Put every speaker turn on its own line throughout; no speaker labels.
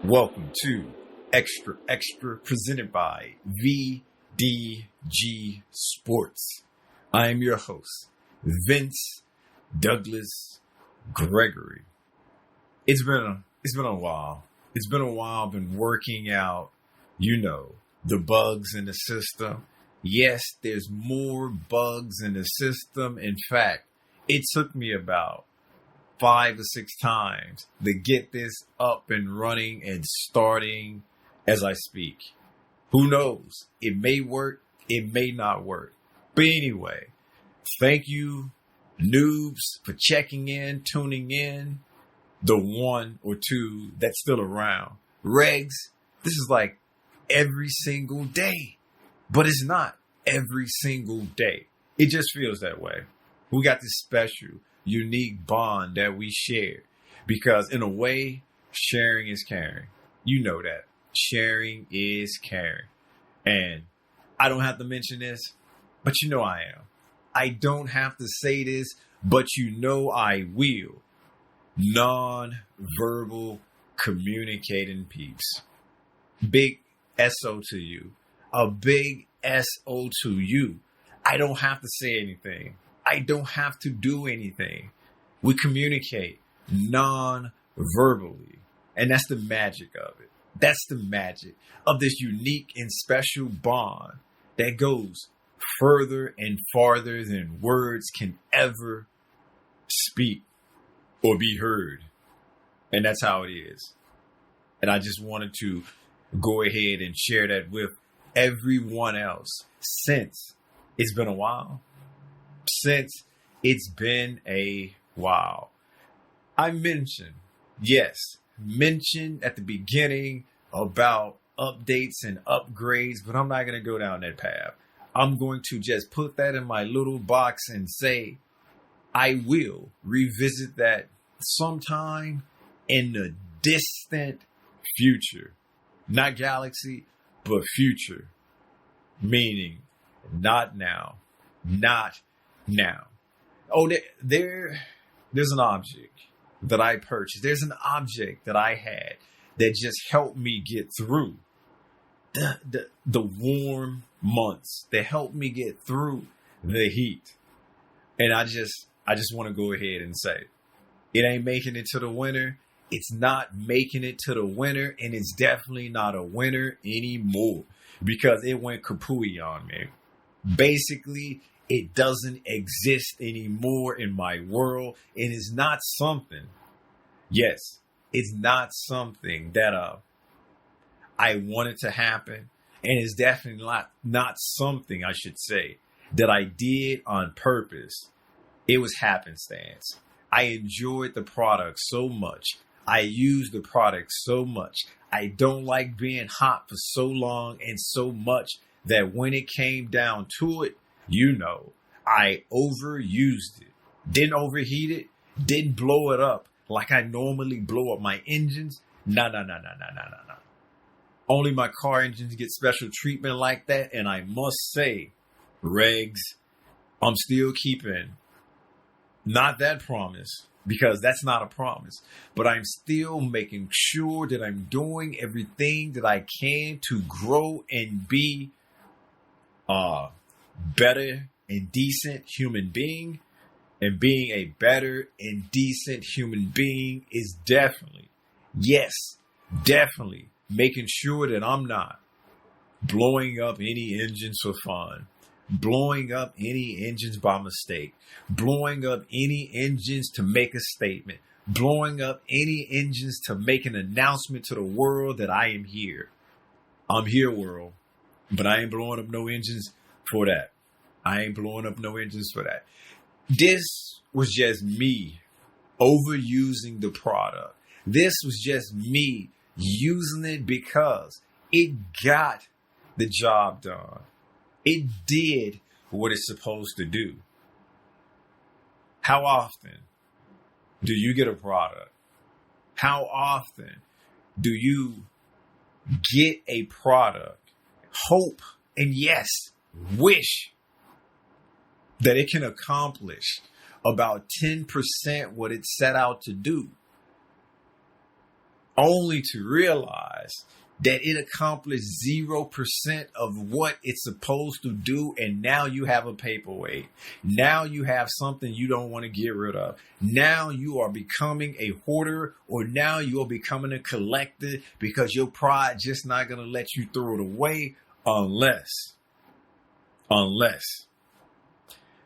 Welcome to Xtra presented by VDG Sports. I am your host, Vince Douglas Gregory. It's been a while. It's been a while. I've been working out, the bugs in the system. Yes, there's more bugs in the system. In fact, it took me about 5 or 6 times to get this up and running and starting as I speak. Who knows? It may work. It may not work. But anyway, thank you, noobs, for checking in, tuning in. The one or two that's still around. Regs, this is like every single day. But it's not every single day. It just feels that way. We got this special, unique bond that we share. Because in a way, sharing is caring. You know that. Sharing is caring. And I don't have to mention this, but you know I am. I don't have to say this, but you know I will. Non-verbal communicating peeps. Big SO to you. A big SO to you. I don't have to say anything. I don't have to do anything. We communicate non-verbally. And that's the magic of it. That's the magic of this unique and special bond that goes further and farther than words can ever speak or be heard. And that's how it is. And I just wanted to go ahead and share that with everyone else since it's been a while. Since it's been a while. I mentioned at the beginning about updates and upgrades, but I'm not going to go down that path. I'm going to just put that in my little box and say, I will revisit that sometime in the distant future. Not galaxy, but future. Meaning, not now. Not now. Oh, there's an object that I purchased. There's an object that I had that just helped me get through the warm months, that helped me get through the heat. And I just want to go ahead and say, it ain't making it to the winter. It's not making it to the winter, and it's definitely not a winter anymore because it went kapooey on me. Basically, it doesn't exist anymore in my world, and it's not something. Yes, it's not something that I wanted to happen, and it's definitely not something, I should say, that I did on purpose. It was happenstance. I enjoyed the product so much. I used the product so much. I don't like being hot for so long and so much that when it came down to it, I overused it. Didn't overheat it. Didn't blow it up like I normally blow up my engines. No. Only my car engines get special treatment like that. And I must say, regs, I'm still keeping not that promise, because that's not a promise, but I'm still making sure that I'm doing everything that I can to grow and be better and decent human being. And being a better and decent human being is definitely making sure that I'm not blowing up any engines for fun, blowing up any engines by mistake, blowing up any engines to make a statement, blowing up any engines to make an announcement to the world that I am here. I'm here, world, but I ain't blowing up no engines for that. This was just me overusing the product. This was just me using it because it got the job done. It did what it's supposed to do. How often do you get a product? How often do you get a product, hope, and yes, wish that it can accomplish about 10% what it set out to do? only to realize that it accomplished 0% of what it's supposed to do. And now you have a paperweight. Now you have something you don't want to get rid of. Now you are becoming a hoarder, or now you are becoming a collector, because your pride just not going to let you throw it away unless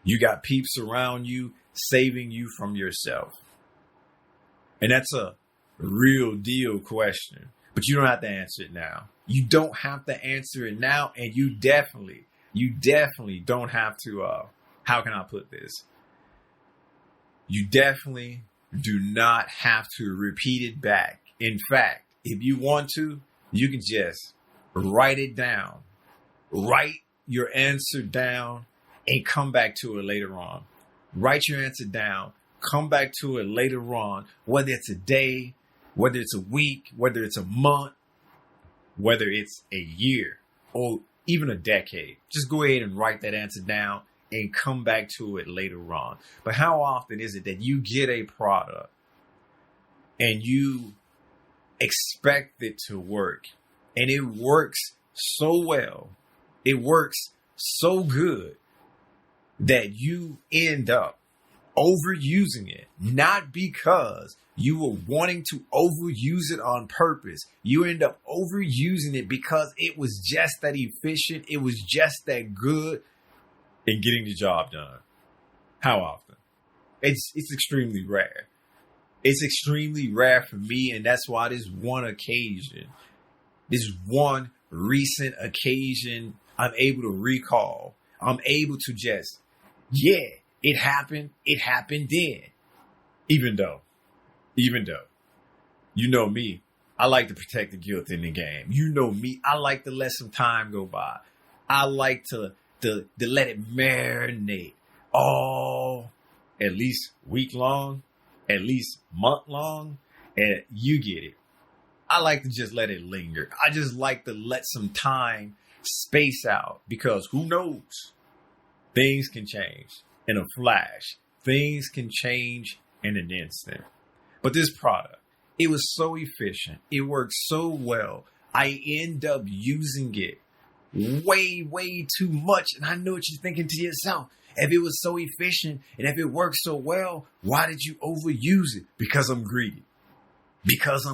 you got peeps around you saving you from yourself. And that's a real deal question. But you don't have to answer it now. You don't have to answer it now. And you definitely don't have to, how can I put this? You definitely do not have to repeat it back. In fact, if you want to, you can just write it down. Write your answer down and come back to it later on. Write your answer down. Come back to it later on, whether it's a day, whether it's a week, whether it's a month, whether it's a year, or even a decade. Just go ahead and write that answer down and come back to it later on. But how often is it that you get a product and you expect it to work, and it works so well, it works so good, that you end up overusing it, not because you were wanting to overuse it on purpose. You end up overusing it because it was just that efficient. It was just that good in getting the job done. How often? It's extremely rare. It's extremely rare for me. And that's why this one recent occasion, I'm able to recall. I'm able to just, it happened then. Even though, you know me, I like to protect the guilt in the game. You know me, I like to let some time go by. I like to let it marinate all, at least week long, at least month long, and you get it. I like to just let it linger. I just like to let some time space out, because who knows? Things can change in a flash. Things can change in an instant. But this product, it was so efficient. It worked so well. I end up using it way too much. And I know what you're thinking to yourself. If it was so efficient and if it worked so well, why did you overuse it? Because I'm greedy. Because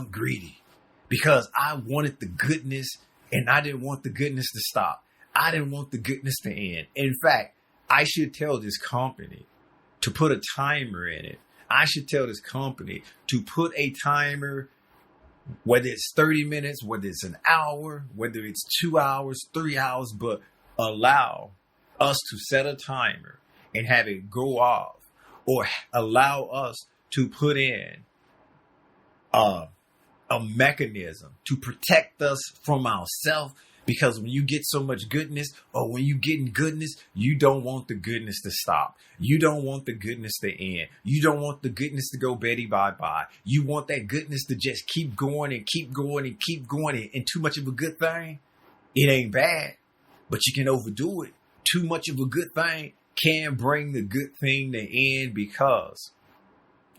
I wanted the goodness, and I didn't want the goodness to stop. I didn't want the goodness to end. In fact, I should tell this company to put a timer in it. I should tell this company to put a timer, whether it's 30 minutes, whether it's an hour, whether it's 2 hours, 3 hours, but allow us to set a timer and have it go off, or allow us to put in a mechanism to protect us from ourselves. Because when you get so much goodness, or when you get in goodness, you don't want the goodness to stop. You don't want the goodness to end. You don't want the goodness to go Betty bye-bye. You want that goodness to just keep going and keep going and keep going. And too much of a good thing, it ain't bad, but you can overdo it. Too much of a good thing can bring the good thing to end, because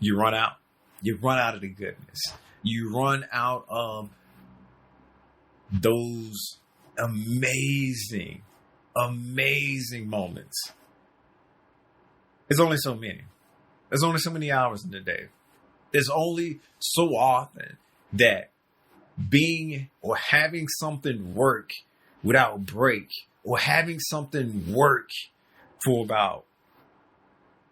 you run out. You run out of the goodness. You run out of those amazing moments. There's only so many. There's only so many hours in the day. There's only so often that being or having something work without break, or having something work for about,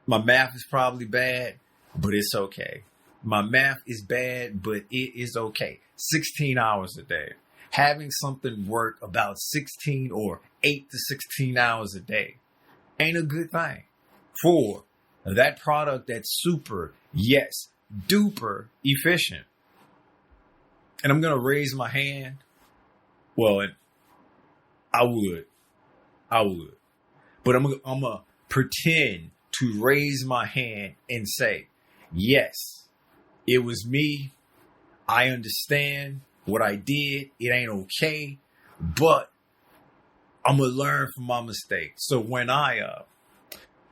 my math is probably bad, but it's okay. My math is bad, but it is okay. 16 hours a day. Having something work about 16 or 8 to 16 hours a day ain't a good thing for that product that's super, yes, duper efficient. And I'm going to raise my hand. Well, I would. But I'm going to pretend to raise my hand and say, yes, it was me. I understand what I did. It ain't okay, but I'm going to learn from my mistakes. So when I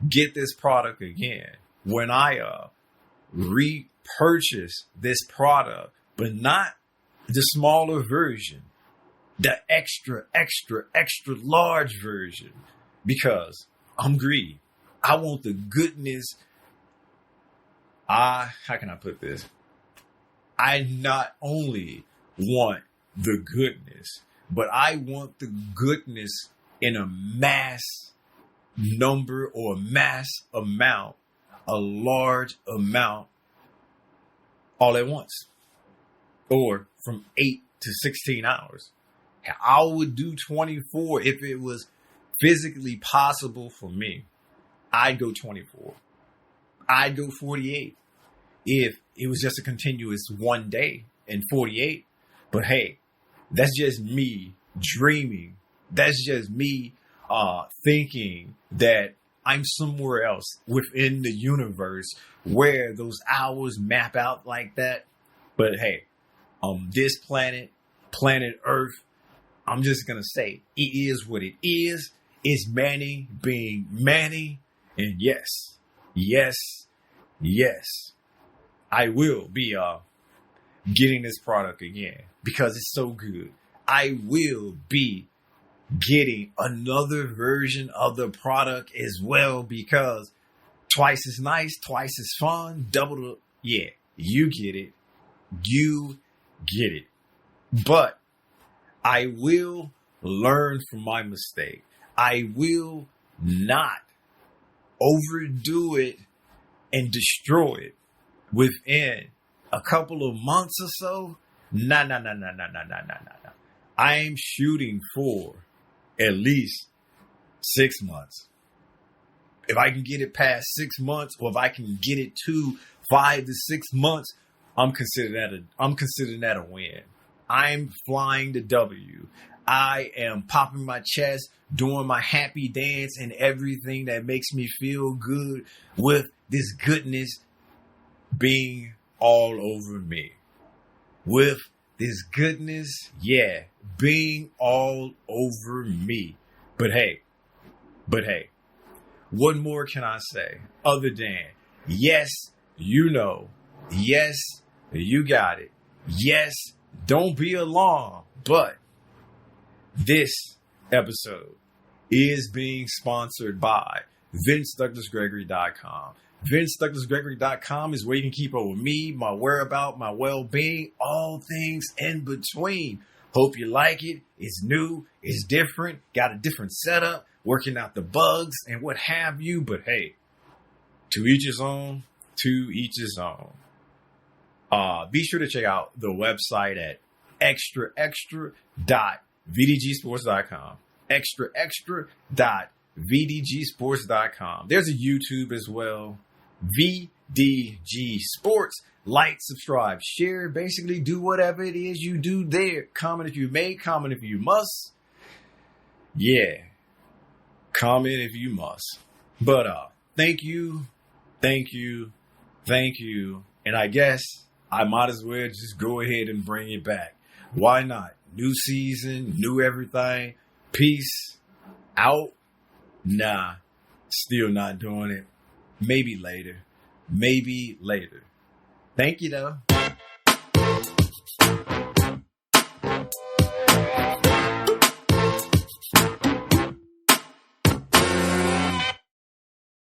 get this product again, when I repurchase this product, but not the smaller version, the extra large version, because I'm greedy. I want the goodness. How can I put this? I not only want the goodness, but I want the goodness in a mass number or mass amount, a large amount, all at once, or from 8 to 16 hours. I would do 24 if it was physically possible for me. I'd go 24. I'd go 48 if it was just a continuous one day and 48. But hey, that's just me dreaming. That's just me thinking that I'm somewhere else within the universe where those hours map out like that. But hey, this planet Earth, I'm just going to say it is what it is. It's Manny being Manny. And yes, I will be getting this product again because it's so good. I will be getting another version of the product as well because twice as nice, twice as fun, double the, yeah, you get it. You get it. But I will learn from my mistake. I will not overdo it and destroy it within a couple of months or so. No. I'm shooting for at least 6 months. If I can get it past 6 months, or if I can get it to 5 to 6 months, I'm considering that a win. I'm flying the W. I am popping my chest, doing my happy dance and everything that makes me feel good with this goodness being all over me. With this goodness, being all over me. But hey, what more can I say other than yes, you know, yes, you got it. Yes, don't be alarmed, but this episode is being sponsored by VinceDouglasGregory.com. VinceDouglasGregory.com is where you can keep up with me, my whereabouts, my well-being, all things in between. Hope you like it. It's new. It's different. Got a different setup. Working out the bugs and what have you. But hey, to each his own. To each his own. Be sure to check out the website at xtra.vdgsports.com. xtra.vdgsports.com. There's a YouTube as well. VDG Sports. Like, subscribe, share. Basically, do whatever it is you do there. Comment if you may. Comment if you must. Yeah. Comment if you must. But thank you. And I guess I might as well just go ahead and bring it back. Why not? New season, new everything. Peace out. Nah, still not doing it. Maybe later. Thank you though.